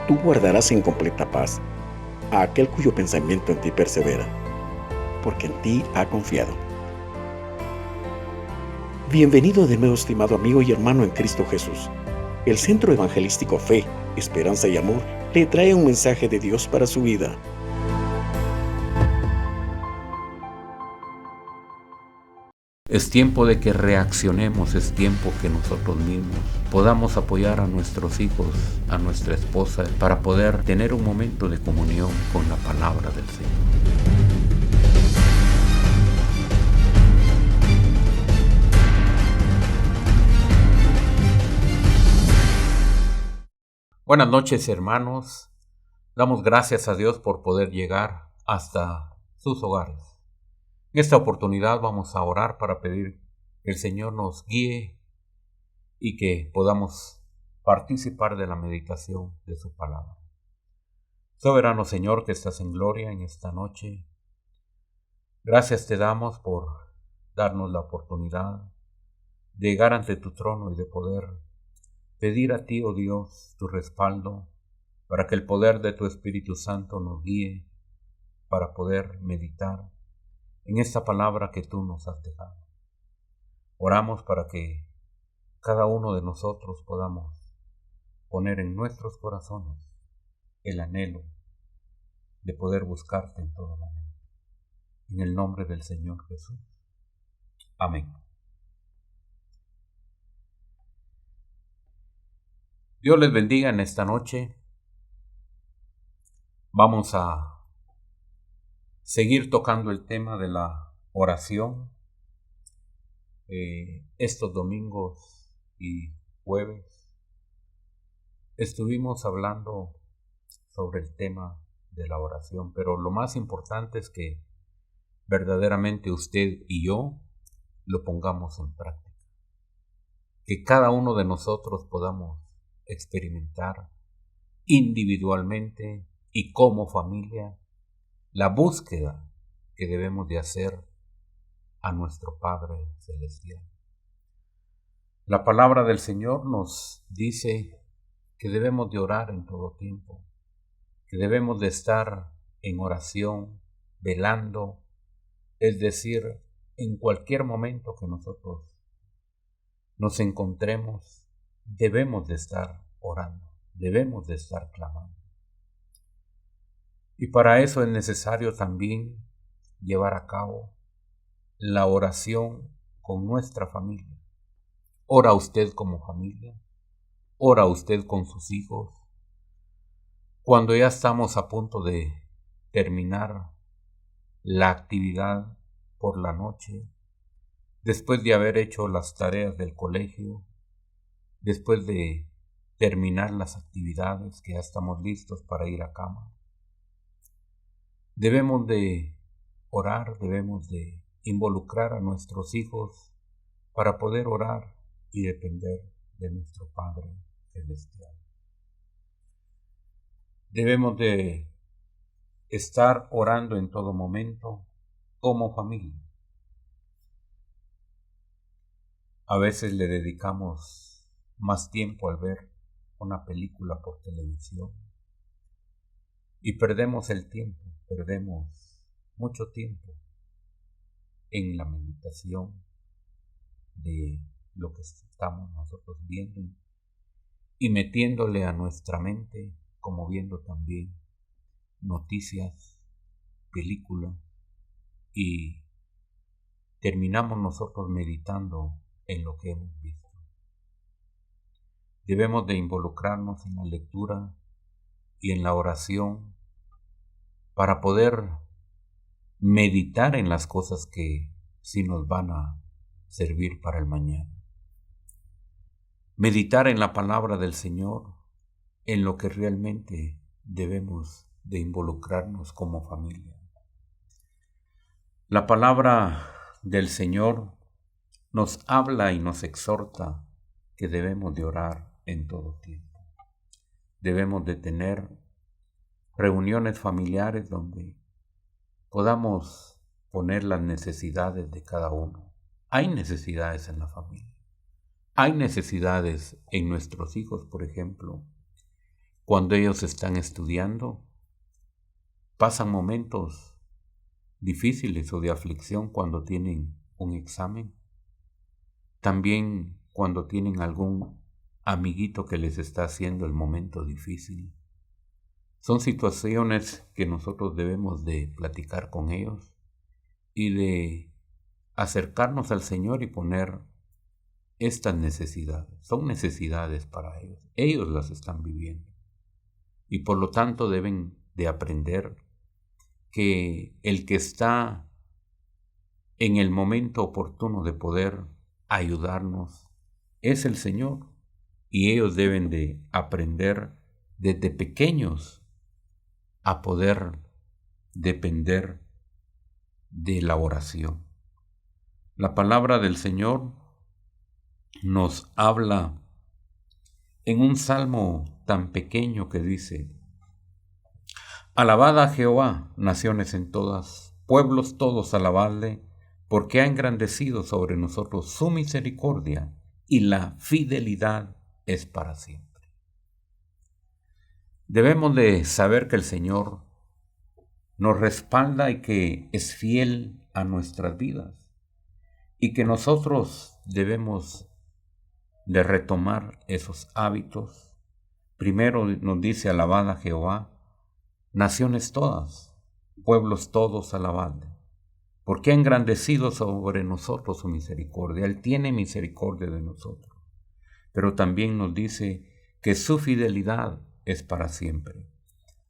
Tú guardarás en completa paz a aquel cuyo pensamiento en ti persevera, porque en ti ha confiado. Bienvenido de nuevo, estimado amigo y hermano en Cristo Jesús. El Centro Evangelístico Fe, Esperanza y Amor le trae un mensaje de Dios para su vida. Es tiempo de que reaccionemos, es tiempo que nosotros mismos podamos apoyar a nuestros hijos, a nuestra esposa, para poder tener un momento de comunión con la palabra del Señor. Buenas noches, hermanos. Damos gracias a Dios por poder llegar hasta sus hogares. En esta oportunidad vamos a orar para pedir que el Señor nos guíe y que podamos participar de la meditación de su palabra. Soberano Señor que estás en gloria en esta noche, gracias te damos por darnos la oportunidad de llegar ante tu trono y de poder pedir a ti, oh Dios, tu respaldo para que el poder de tu Espíritu Santo nos guíe para poder meditar en esta palabra que tú nos has dejado. Oramos para que cada uno de nosotros podamos poner en nuestros corazones el anhelo de poder buscarte en todo momento. En el nombre del Señor Jesús. Amén. Dios les bendiga en esta noche. Vamos a seguir tocando el tema de la oración. Estos domingos y jueves estuvimos hablando sobre el tema de la oración, pero lo más importante es que verdaderamente usted y yo lo pongamos en práctica. Que cada uno de nosotros podamos experimentar individualmente y como familia la búsqueda que debemos de hacer a nuestro Padre Celestial. La palabra del Señor nos dice que debemos de orar en todo tiempo, que debemos de estar en oración, velando, es decir, en cualquier momento que nosotros nos encontremos, debemos de estar orando, debemos de estar clamando. Y para eso es necesario también llevar a cabo la oración con nuestra familia. Ora usted como familia, ora usted con sus hijos. Cuando ya estamos a punto de terminar la actividad por la noche, después de haber hecho las tareas del colegio, después de terminar las actividades que ya estamos listos para ir a cama, debemos de orar, debemos de involucrar a nuestros hijos para poder orar y depender de nuestro Padre Celestial. Debemos de estar orando en todo momento como familia. A veces le dedicamos más tiempo al ver una película por televisión y perdemos el tiempo, perdemos mucho tiempo en la meditación de lo que estamos nosotros viendo y metiéndole a nuestra mente, como viendo también noticias, películas, y terminamos nosotros meditando en lo que hemos visto. Debemos de involucrarnos en la lectura y en la oración para poder meditar en las cosas que sí nos van a servir para el mañana. Meditar en la palabra del Señor, en lo que realmente debemos de involucrarnos como familia. La palabra del Señor nos habla y nos exhorta que debemos de orar en todo tiempo. Debemos de tener reuniones familiares donde podamos poner las necesidades de cada uno. Hay necesidades en la familia. Hay necesidades en nuestros hijos, por ejemplo, cuando ellos están estudiando, pasan momentos difíciles o de aflicción cuando tienen un examen. También cuando tienen algún amiguito que les está haciendo el momento difícil. Son situaciones que nosotros debemos de platicar con ellos y de acercarnos al Señor y poner estas necesidades. Son necesidades para ellos. Ellos las están viviendo. Y por lo tanto deben de aprender que el que está en el momento oportuno de poder ayudarnos es el Señor. Y ellos deben de aprender desde pequeños a poder depender de la oración. La palabra del Señor nos habla en un salmo tan pequeño que dice: Alabad a Jehová, naciones en todas, pueblos todos alabadle, porque ha engrandecido sobre nosotros su misericordia y la fidelidad es para siempre. Debemos de saber que el Señor nos respalda y que es fiel a nuestras vidas y que nosotros debemos de retomar esos hábitos. Primero nos dice: alabad a Jehová, naciones todas, pueblos todos alabadle, porque ha engrandecido sobre nosotros su misericordia. Él tiene misericordia de nosotros. Pero también nos dice que su fidelidad es para siempre.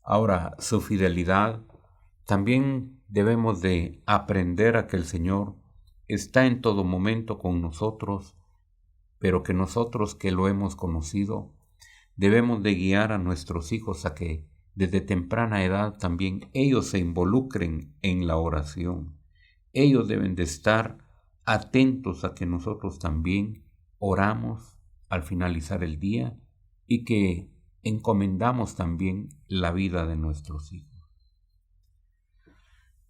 Ahora, su fidelidad, también debemos de aprender a que el Señor está en todo momento con nosotros, pero que nosotros que lo hemos conocido, debemos de guiar a nuestros hijos a que desde temprana edad también ellos se involucren en la oración. Ellos deben de estar atentos a que nosotros también oramos al finalizar el día y que encomendamos también la vida de nuestros hijos.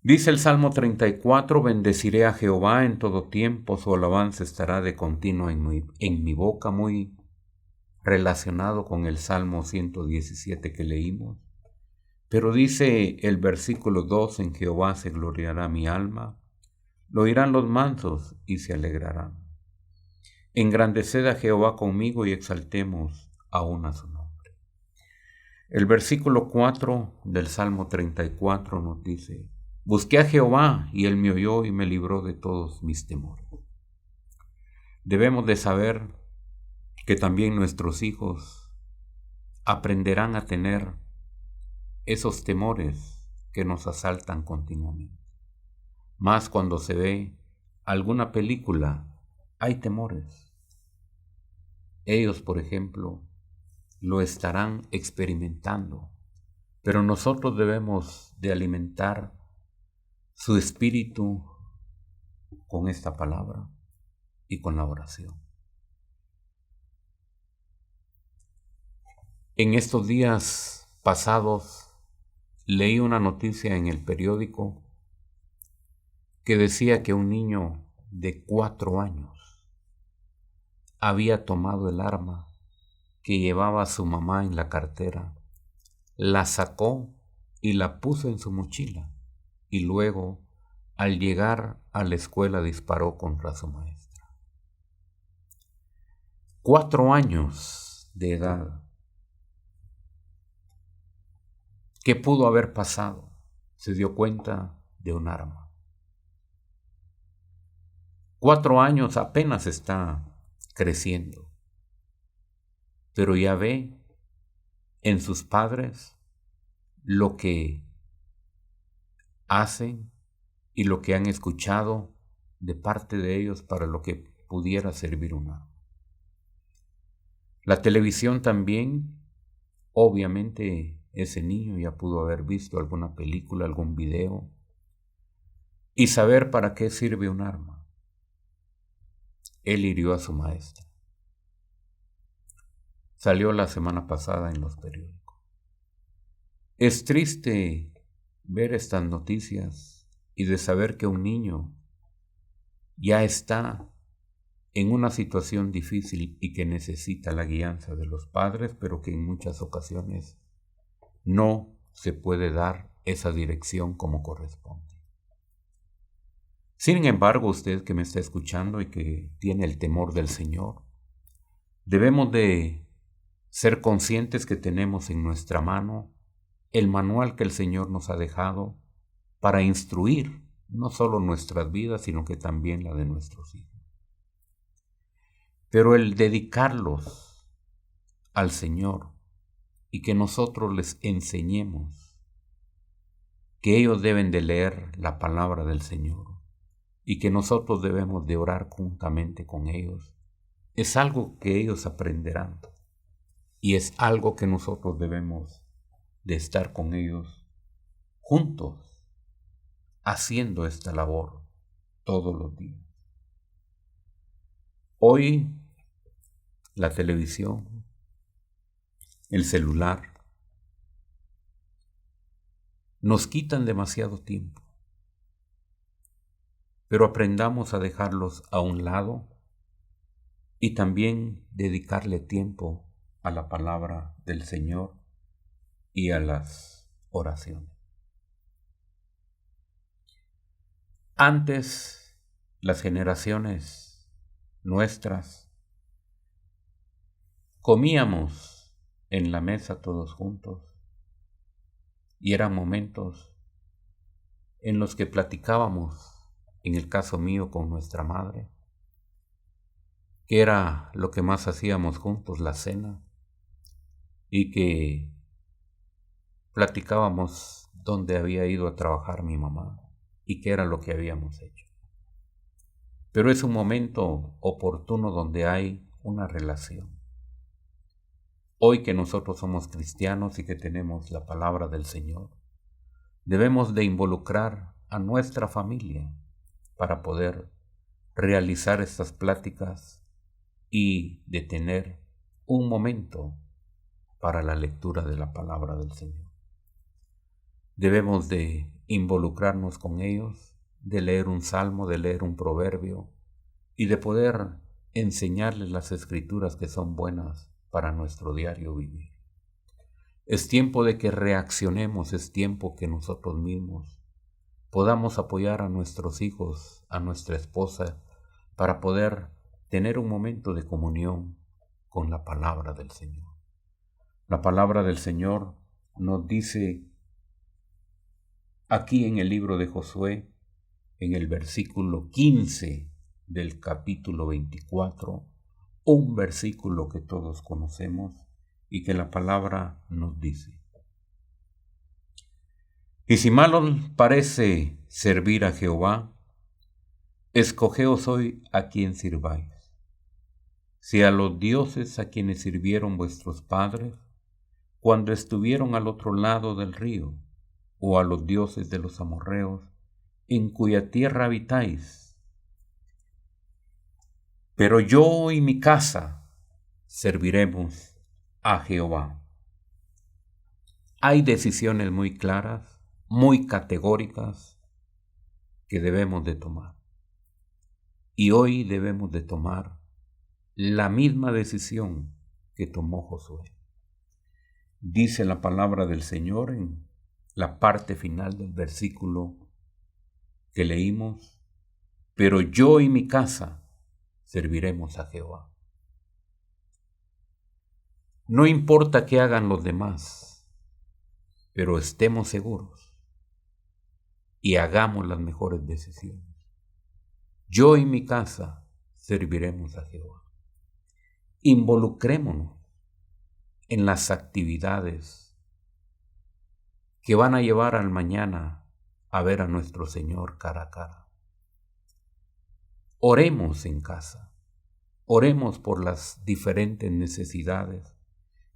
Dice el Salmo 34, bendeciré a Jehová en todo tiempo, su alabanza estará de continuo en mi boca, muy relacionado con el Salmo 117 que leímos. Pero dice el versículo 2, en Jehová se gloriará mi alma, lo oirán los mansos y se alegrarán. Engrandeced a Jehová conmigo y exaltemos aún a su nombre. El versículo 4 del Salmo 34 nos dice: busqué a Jehová y él me oyó y me libró de todos mis temores. Debemos de saber que también nuestros hijos aprenderán a tener esos temores que nos asaltan continuamente. Más cuando se ve alguna película, hay temores. Ellos, por ejemplo, lo estarán experimentando, pero nosotros debemos de alimentar su espíritu con esta palabra y con la oración. En estos días pasados leí una noticia en el periódico que decía que un niño de 4 años había tomado el arma que llevaba su mamá en la cartera, la sacó y la puso en su mochila y luego, al llegar a la escuela, disparó contra su maestra. 4 años de edad. ¿Qué pudo haber pasado? Se dio cuenta de un arma. 4 años apenas está creciendo, pero ya ve en sus padres lo que hacen y lo que han escuchado de parte de ellos para lo que pudiera servir un arma. La televisión también, obviamente ese niño ya pudo haber visto alguna película, algún video y saber para qué sirve un arma. Él hirió a su maestra. Salió la semana pasada en los periódicos. Es triste ver estas noticias y de saber que un niño ya está en una situación difícil y que necesita la guianza de los padres, pero que en muchas ocasiones no se puede dar esa dirección como corresponde. Sin embargo, usted que me está escuchando y que tiene el temor del Señor, debemos de ser conscientes que tenemos en nuestra mano el manual que el Señor nos ha dejado para instruir no solo nuestras vidas, sino que también la de nuestros hijos. Pero el dedicarlos al Señor y que nosotros les enseñemos que ellos deben de leer la palabra del Señor y que nosotros debemos de orar juntamente con ellos, es algo que ellos aprenderán y es algo que nosotros debemos de estar con ellos juntos, haciendo esta labor todos los días. Hoy la televisión, el celular, nos quitan demasiado tiempo, pero aprendamos a dejarlos a un lado y también dedicarle tiempo a la palabra del Señor y a las oraciones. Antes, las generaciones nuestras, comíamos en la mesa todos juntos y eran momentos en los que platicábamos, en el caso mío con nuestra madre, que era lo que más hacíamos juntos, la cena, y que platicábamos dónde había ido a trabajar mi mamá y qué era lo que habíamos hecho. Pero es un momento oportuno donde hay una relación. Hoy que nosotros somos cristianos y que tenemos la palabra del Señor, debemos de involucrar a nuestra familia para poder realizar estas pláticas y de tener un momento para la lectura de la palabra del Señor. Debemos de involucrarnos con ellos, de leer un salmo, de leer un proverbio y de poder enseñarles las escrituras que son buenas para nuestro diario vivir. Es tiempo de que reaccionemos, es tiempo que nosotros mismos podamos apoyar a nuestros hijos, a nuestra esposa, para poder tener un momento de comunión con la palabra del Señor. La palabra del Señor nos dice aquí en el libro de Josué, en el versículo 15 del capítulo 24, un versículo que todos conocemos y que la palabra nos dice: y si mal os parece servir a Jehová, escogeos hoy a quien sirváis, si a los dioses a quienes sirvieron vuestros padres cuando estuvieron al otro lado del río, o a los dioses de los amorreos, en cuya tierra habitáis. Pero yo y mi casa serviremos a Jehová. Hay decisiones muy claras, muy categóricas, que debemos de tomar. Y hoy debemos de tomar la misma decisión que tomó Josué. Dice la palabra del Señor en la parte final del versículo que leímos: pero yo y mi casa serviremos a Jehová. No importa qué hagan los demás, pero estemos seguros y hagamos las mejores decisiones. Yo y mi casa serviremos a Jehová. Involucrémonos en las actividades que van a llevar al mañana a ver a nuestro Señor cara a cara. Oremos en casa, oremos por las diferentes necesidades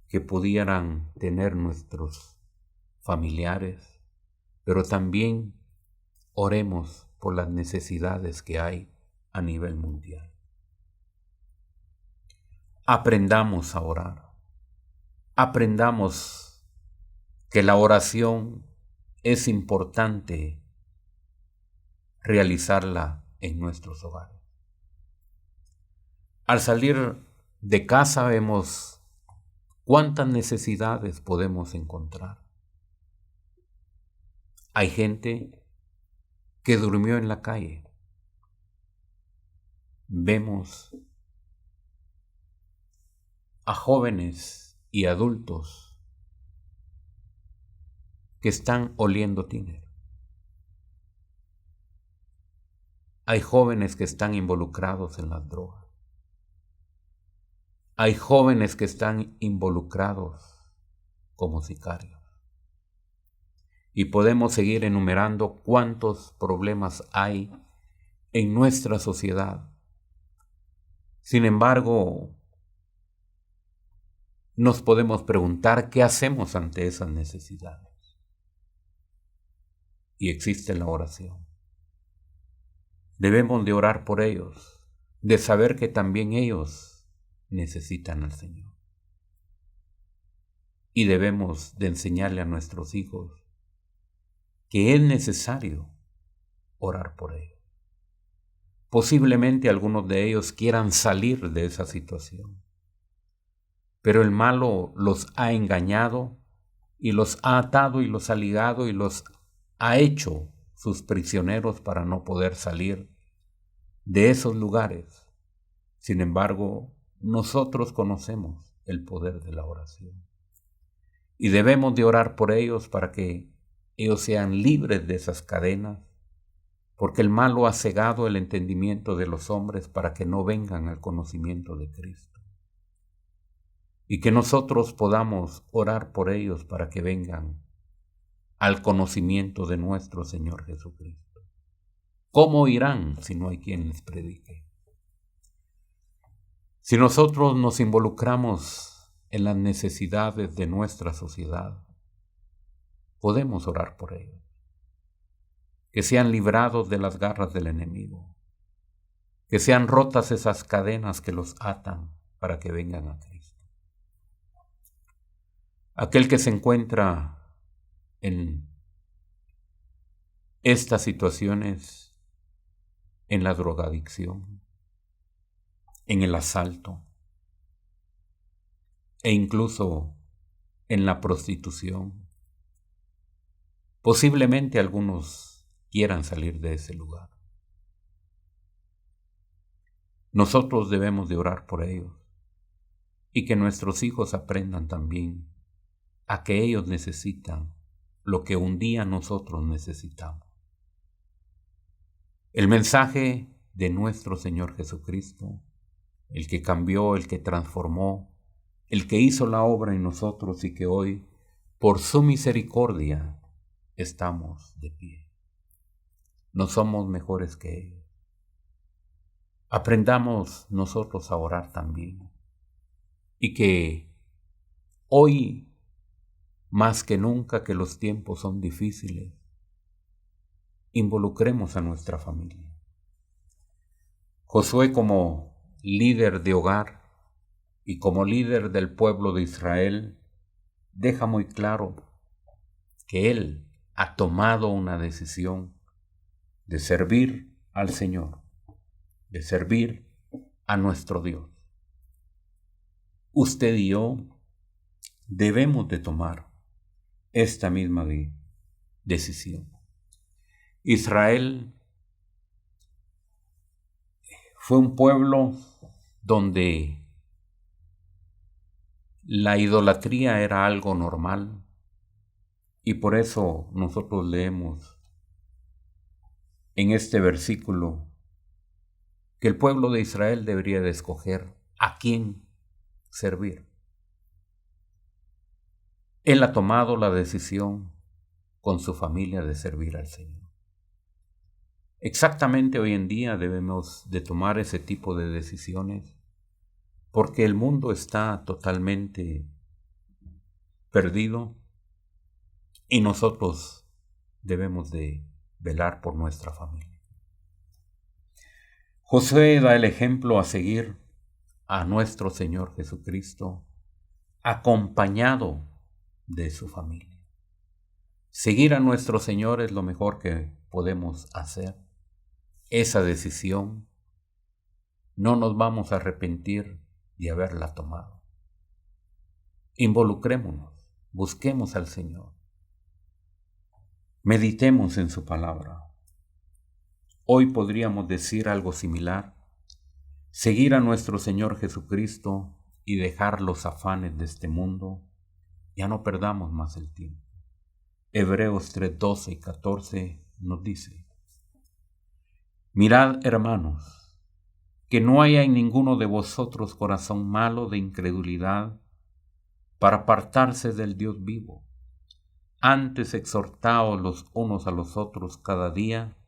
que pudieran tener nuestros familiares, pero también oremos por las necesidades que hay a nivel mundial. Aprendamos a orar, aprendamos que la oración es importante realizarla en nuestros hogares. Al salir de casa vemos cuántas necesidades podemos encontrar Hay gente que durmió en la calle. Vemos a jóvenes y adultos que están oliendo tiner. Hay jóvenes que están involucrados en las drogas. Hay jóvenes que están involucrados como sicarios. Y podemos seguir enumerando cuántos problemas hay en nuestra sociedad. Sin embargo, nos podemos preguntar qué hacemos ante esas necesidades. Y existe la oración. Debemos de orar por ellos, de saber que también ellos necesitan al Señor. Y debemos de enseñarle a nuestros hijos que es necesario orar por ellos. Posiblemente algunos de ellos quieran salir de esa situación, pero el malo los ha engañado y los ha atado y los ha ligado y los ha hecho sus prisioneros para no poder salir de esos lugares. Sin embargo, nosotros conocemos el poder de la oración y debemos de orar por ellos para que ellos sean libres de esas cadenas, porque el malo ha cegado el entendimiento de los hombres para que no vengan al conocimiento de Cristo. Y que nosotros podamos orar por ellos para que vengan al conocimiento de nuestro Señor Jesucristo. ¿Cómo irán si no hay quien les predique? Si nosotros nos involucramos en las necesidades de nuestra sociedad, podemos orar por ellos, que sean librados de las garras del enemigo, que sean rotas esas cadenas que los atan para que vengan a Cristo. Aquel que se encuentra en estas situaciones, en la drogadicción, en el asalto e incluso en la prostitución, posiblemente algunos quieran salir de ese lugar. Nosotros debemos de orar por ellos y que nuestros hijos aprendan también a que ellos necesitan lo que un día nosotros necesitamos. El mensaje de nuestro Señor Jesucristo, el que cambió, el que transformó, el que hizo la obra en nosotros y que hoy, por su misericordia, estamos de pie. No somos mejores que ellos. Aprendamos nosotros a orar también. Y que hoy, más que nunca que los tiempos son difíciles, involucremos a nuestra familia. Josué, como líder de hogar y como líder del pueblo de Israel, deja muy claro que él ha tomado una decisión de servir al Señor, de servir a nuestro Dios. Usted y yo debemos de tomar esta misma decisión. Israel fue un pueblo donde la idolatría era algo normal y por eso nosotros leemos en este versículo que el pueblo de Israel debería de escoger a quién servir. Él ha tomado la decisión con su familia de servir al Señor. Exactamente hoy en día debemos de tomar ese tipo de decisiones porque el mundo está totalmente perdido y nosotros debemos de velar por nuestra familia. Josué da el ejemplo a seguir a nuestro Señor Jesucristo acompañado de su familia. Seguir a nuestro Señor es lo mejor que podemos hacer. Esa decisión no nos vamos a arrepentir de haberla tomado. Involucrémonos, busquemos al Señor. Meditemos en su palabra. Hoy podríamos decir algo similar: seguir a nuestro Señor Jesucristo y dejar los afanes de este mundo. Ya no perdamos más el tiempo. Hebreos 3:12 y 14 nos dice: mirad, hermanos, que no haya en ninguno de vosotros corazón malo de incredulidad para apartarse del Dios vivo. Antes exhortaos los unos a los otros cada día,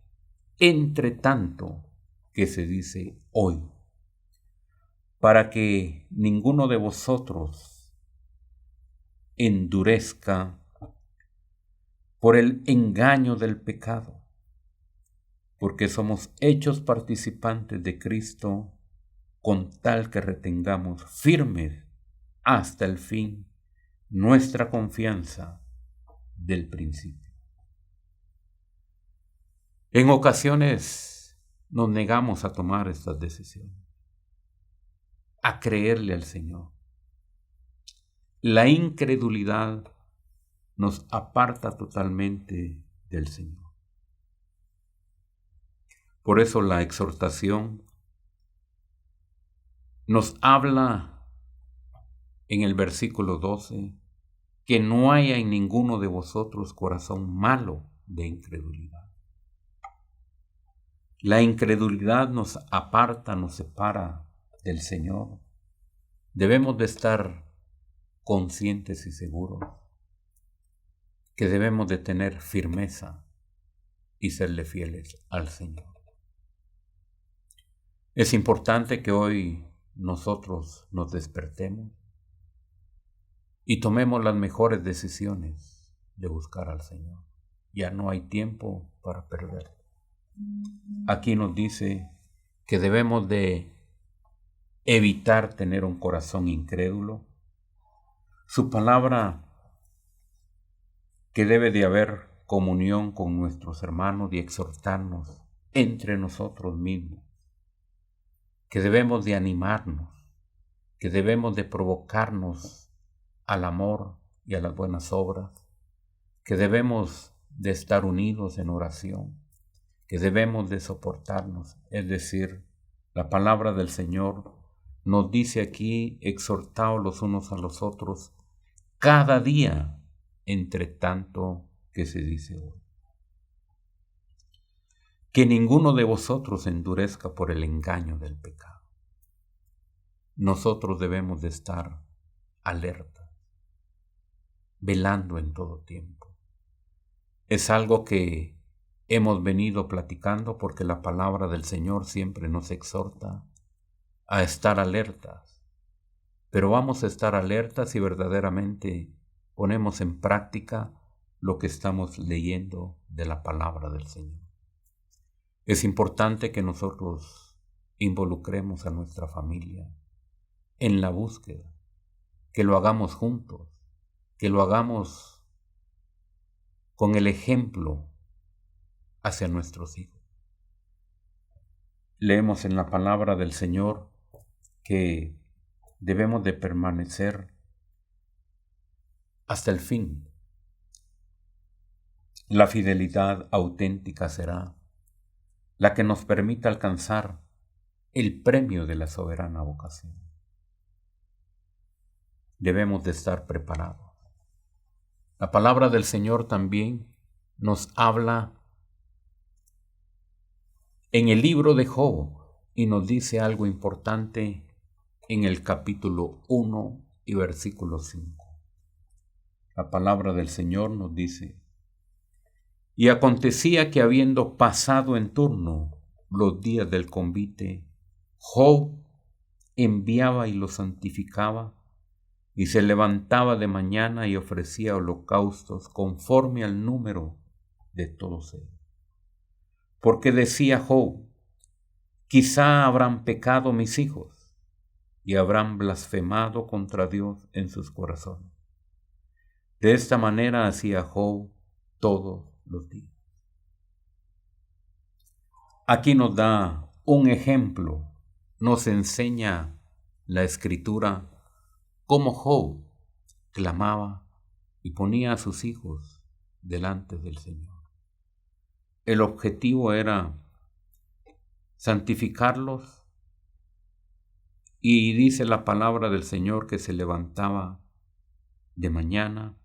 entre tanto que se dice hoy, para que ninguno de vosotros endurezca por el engaño del pecado, porque somos hechos participantes de Cristo, con tal que retengamos firmes hasta el fin nuestra confianza del principio. En ocasiones nos negamos a tomar estas decisiones, a creerle al Señor. La incredulidad nos aparta totalmente del Señor. Por eso la exhortación nos habla en el versículo 12 que no haya en ninguno de vosotros corazón malo de incredulidad. La incredulidad nos aparta, nos separa del Señor. Debemos de estar conscientes y seguros que debemos de tener firmeza y serle fieles al Señor. Es importante que hoy nosotros nos despertemos y tomemos las mejores decisiones de buscar al Señor. Ya no hay tiempo para perder. Aquí nos dice que debemos de evitar tener un corazón incrédulo. Su palabra, que debe de haber comunión con nuestros hermanos y exhortarnos entre nosotros mismos, que debemos de animarnos, que debemos de provocarnos al amor y a las buenas obras, que debemos de estar unidos en oración, que debemos de soportarnos. Es decir, la palabra del Señor nos dice aquí: exhortaos los unos a los otros cada día, entre tanto que se dice hoy. Que ninguno de vosotros endurezca por el engaño del pecado. Nosotros debemos de estar alerta, velando en todo tiempo. Es algo que hemos venido platicando porque la palabra del Señor siempre nos exhorta a estar alertas. Pero vamos a estar alertas si verdaderamente ponemos en práctica lo que estamos leyendo de la palabra del Señor. Es importante que nosotros involucremos a nuestra familia en la búsqueda, que lo hagamos juntos, que lo hagamos con el ejemplo hacia nuestros hijos. Leemos en la palabra del Señor que debemos de permanecer hasta el fin. La fidelidad auténtica será la que nos permita alcanzar el premio de la soberana vocación. Debemos de estar preparados. La palabra del Señor también nos habla en el libro de Job y nos dice algo importante en el capítulo 1 y versículo 5. La palabra del Señor nos dice: y acontecía que habiendo pasado en turno los días del convite, Job enviaba y lo santificaba, y se levantaba de mañana y ofrecía holocaustos conforme al número de todos ellos. Porque decía Job: quizá habrán pecado mis hijos y habrán blasfemado contra Dios en sus corazones. De esta manera hacía Job todos los días. Aquí nos da un ejemplo, nos enseña la Escritura cómo Job clamaba y ponía a sus hijos delante del Señor. el objetivo era santificarlos, y dice la palabra del Señor que se levantaba de mañana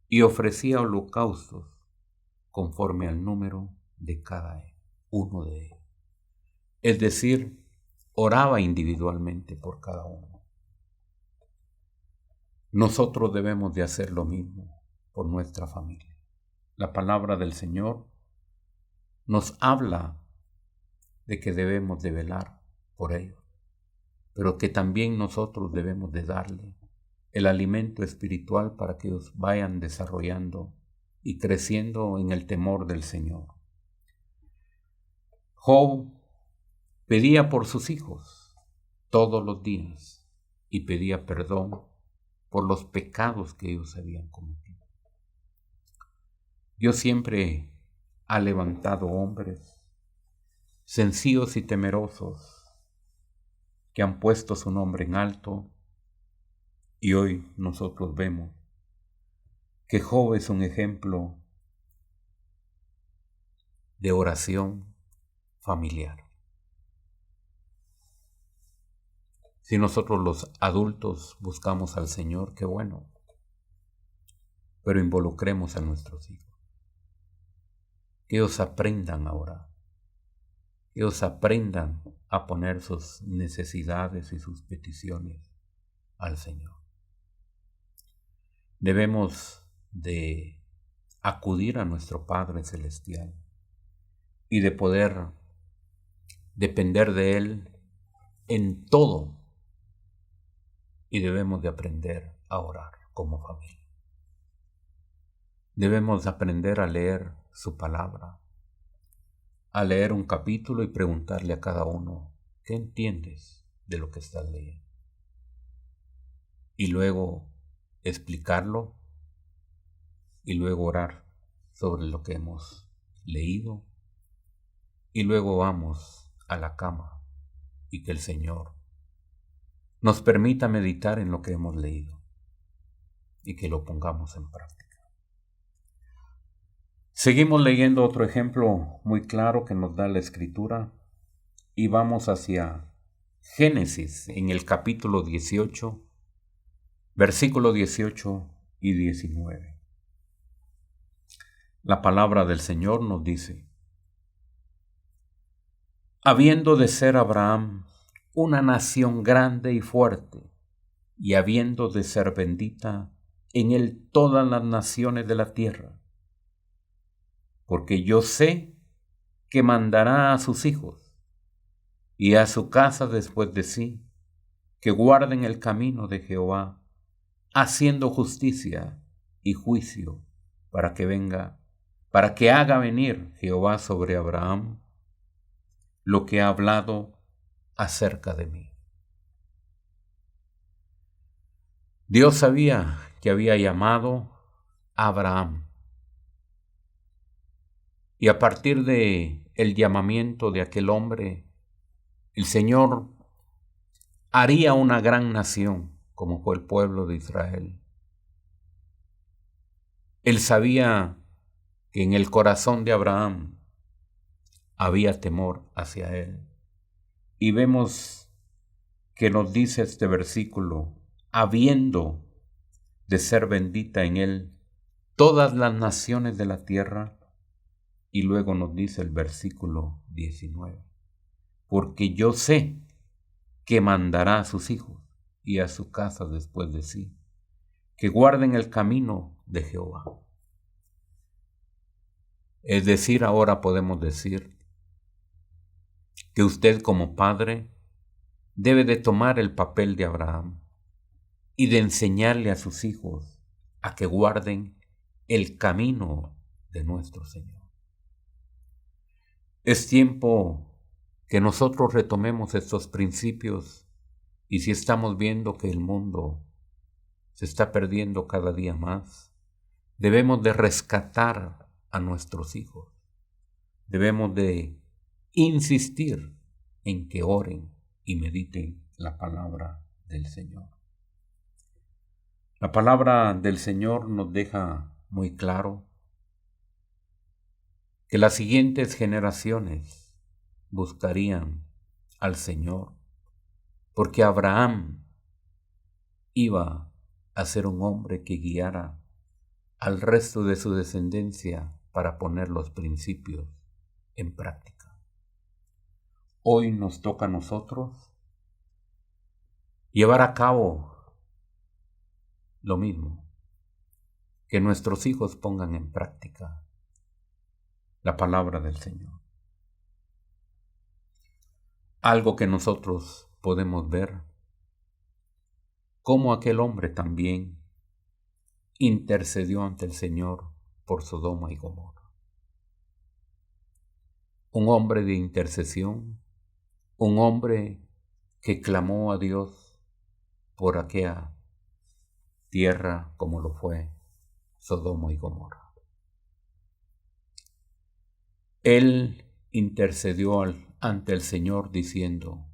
y ofrecía holocaustos conforme al número de cada uno de ellos. Es decir, oraba individualmente por cada uno. Nosotros debemos de hacer lo mismo por nuestra familia. La palabra del Señor nos habla de que debemos de velar por ellos, pero que también nosotros debemos de darle el alimento espiritual para que ellos vayan desarrollando y creciendo en el temor del Señor. Job pedía por sus hijos todos los días y pedía perdón por los pecados que ellos habían cometido. Dios siempre ha levantado hombres sencillos y temerosos que han puesto su nombre en alto, y hoy nosotros vemos que Job es un ejemplo de oración familiar. Si nosotros los adultos buscamos al Señor, qué bueno, pero involucremos a nuestros hijos. Que ellos aprendan a orar, que ellos aprendan a poner sus necesidades y sus peticiones al Señor. Debemos de acudir a nuestro Padre Celestial y de poder depender de Él en todo, y debemos de aprender a orar como familia. Debemos aprender a leer su palabra, a leer un capítulo y preguntarle a cada uno, ¿qué entiendes de lo que estás leyendo? Y luego explicarlo, y luego orar sobre lo que hemos leído, y luego vamos a la cama y que el Señor nos permita meditar en lo que hemos leído y que lo pongamos en práctica. Seguimos leyendo otro ejemplo muy claro que nos da la Escritura y vamos hacia Génesis en el capítulo 18, versículo 18 y 19. La palabra del Señor nos dice: habiendo de ser Abraham una nación grande y fuerte, y habiendo de ser bendita en él todas las naciones de la tierra, porque yo sé que mandará a sus hijos y a su casa después de sí, que guarden el camino de Jehová, haciendo justicia y juicio, para que haga venir Jehová sobre Abraham lo que ha hablado acerca de mí. Dios sabía que había llamado a Abraham, y a partir de el llamamiento de aquel hombre, el Señor haría una gran nación como fue el pueblo de Israel. Él sabía que en el corazón de Abraham había temor hacia él. Y vemos que nos dice este versículo: habiendo de ser bendita en él todas las naciones de la tierra. Y luego nos dice el versículo 19: porque yo sé que mandará a sus hijos y a su casa después de sí, que guarden el camino de Jehová. Es decir, ahora podemos decir que usted como padre debe de tomar el papel de Abraham y de enseñarle a sus hijos a que guarden el camino de nuestro Señor. Es tiempo que nosotros retomemos estos principios, y si estamos viendo que el mundo se está perdiendo cada día más, debemos de rescatar a nuestros hijos. Debemos de insistir en que oren y mediten la palabra del Señor. La palabra del Señor nos deja muy claro que las siguientes generaciones buscarían al Señor, porque Abraham iba a ser un hombre que guiara al resto de su descendencia para poner los principios en práctica. Hoy nos toca a nosotros llevar a cabo lo mismo, que nuestros hijos pongan en práctica la palabra del Señor. Algo que nosotros podemos ver, cómo aquel hombre también intercedió ante el Señor por Sodoma y Gomorra. Un hombre de intercesión, un hombre que clamó a Dios por aquella tierra como lo fue Sodoma y Gomorra. Él intercedió ante el Señor diciendo,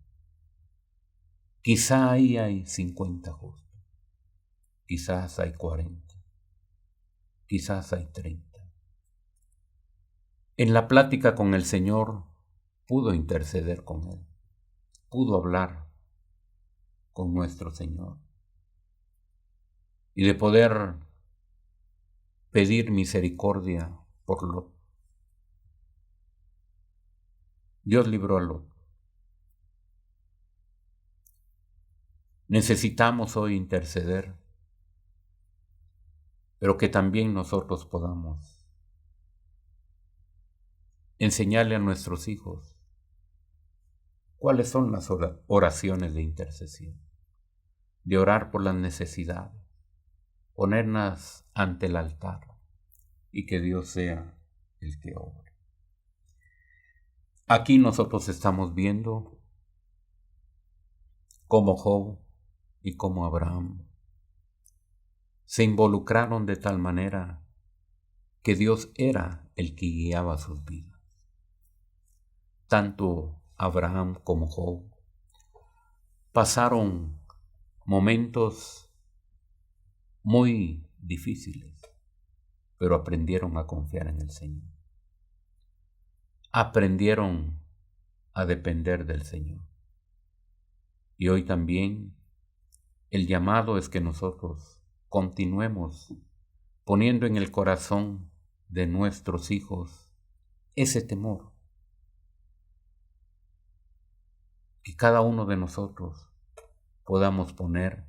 quizá ahí hay 50 justos, quizás hay 40, quizás hay 30. En la plática con el Señor pudo interceder con Él, pudo hablar con nuestro Señor y de poder pedir misericordia por Lot. Dios libró a Lot. Necesitamos hoy interceder, pero que también nosotros podamos enseñarle a nuestros hijos cuáles son las oraciones de intercesión, de orar por las necesidades, ponerlas ante el altar y que Dios sea el que obre. Aquí nosotros estamos viendo cómo Job y cómo Abraham se involucraron de tal manera que Dios era el que guiaba sus vidas. Tanto Abraham como Job pasaron momentos muy difíciles, pero aprendieron a confiar en el Señor. Aprendieron a depender del Señor. Y hoy también el llamado es que nosotros continuemos poniendo en el corazón de nuestros hijos ese temor. Que cada uno de nosotros podamos poner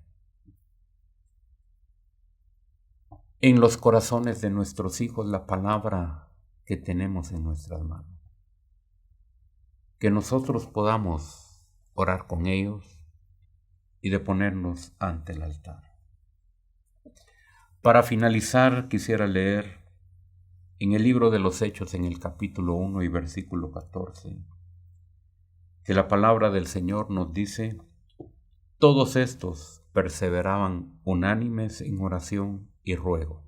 en los corazones de nuestros hijos la palabra que tenemos en nuestras manos. Que nosotros podamos orar con ellos y de ponernos ante el altar. Para finalizar, quisiera leer en el libro de los Hechos, en el capítulo 1 y versículo 14, que la palabra del Señor nos dice, todos estos perseveraban unánimes en oración y ruego,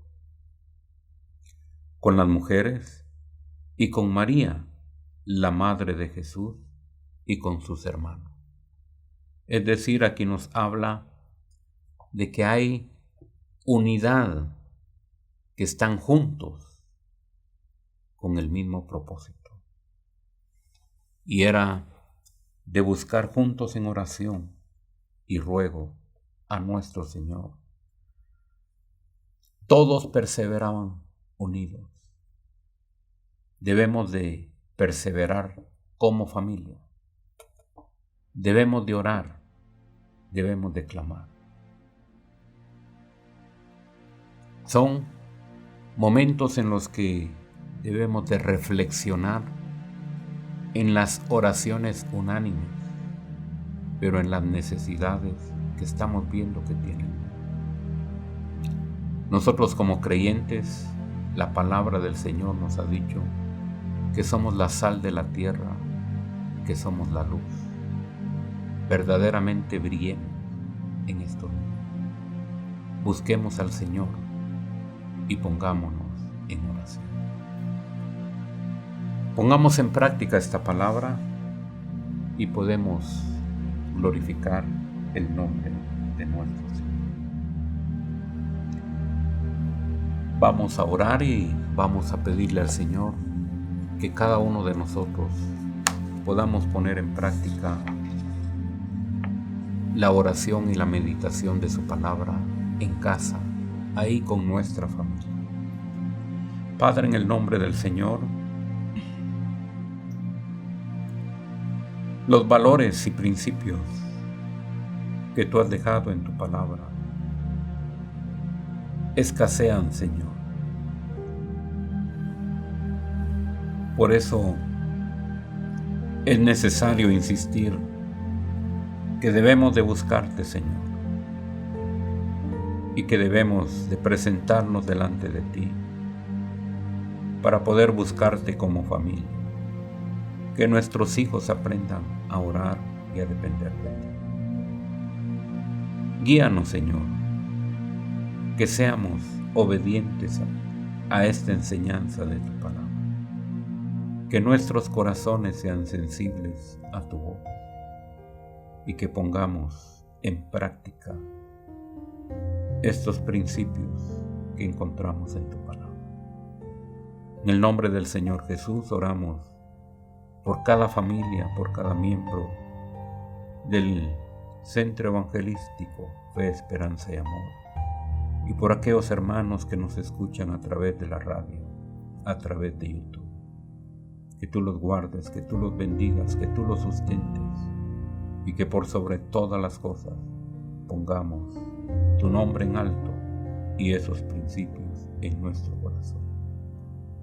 con las mujeres y con María, la madre de Jesús, y con sus hermanos. Es decir, aquí nos habla de que hay unidad, que están juntos con el mismo propósito. Y era de buscar juntos en oración y ruego a nuestro Señor. Todos perseveraban unidos. Debemos de perseverar como familia. Debemos de orar, debemos de clamar. Son momentos en los que debemos de reflexionar en las oraciones unánimes, pero en las necesidades que estamos viendo que tienen. Nosotros como creyentes, la palabra del Señor nos ha dicho que somos la sal de la tierra, que somos la luz. Verdaderamente brillemos en esto. Busquemos al Señor y pongámonos en oración. Pongamos en práctica esta palabra y podemos glorificar el nombre de nuestro Señor. Vamos a orar y vamos a pedirle al Señor que cada uno de nosotros podamos poner en práctica la oración y la meditación de su palabra en casa, ahí con nuestra familia. Padre, en el nombre del Señor, los valores y principios que tú has dejado en tu palabra escasean, Señor. Por eso es necesario insistir que debemos de buscarte, Señor, y que debemos de presentarnos delante de ti para poder buscarte como familia, que nuestros hijos aprendan a orar y a depender de ti. Guíanos, Señor, que seamos obedientes a esta enseñanza de tu palabra, que nuestros corazones sean sensibles a tu voz y que pongamos en práctica estos principios que encontramos en tu palabra. En el nombre del Señor Jesús oramos por cada familia, por cada miembro del Centro Evangelístico Fe, Esperanza y Amor, y por aquellos hermanos que nos escuchan a través de la radio, a través de YouTube. Que tú los guardes, que tú los bendigas, que tú los sustentes, y que por sobre todas las cosas pongamos tu nombre en alto y esos principios en nuestro corazón.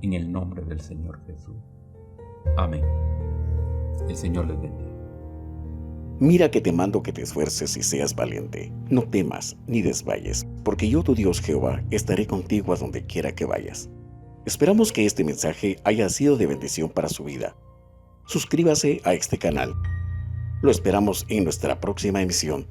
En el nombre del Señor Jesús. Amén. El Señor les bendiga. Mira que te mando que te esfuerces y seas valiente. No temas ni desmayes, porque yo, tu Dios Jehová, estaré contigo a donde quiera que vayas. Esperamos que este mensaje haya sido de bendición para su vida. Suscríbase a este canal. Lo esperamos en nuestra próxima emisión.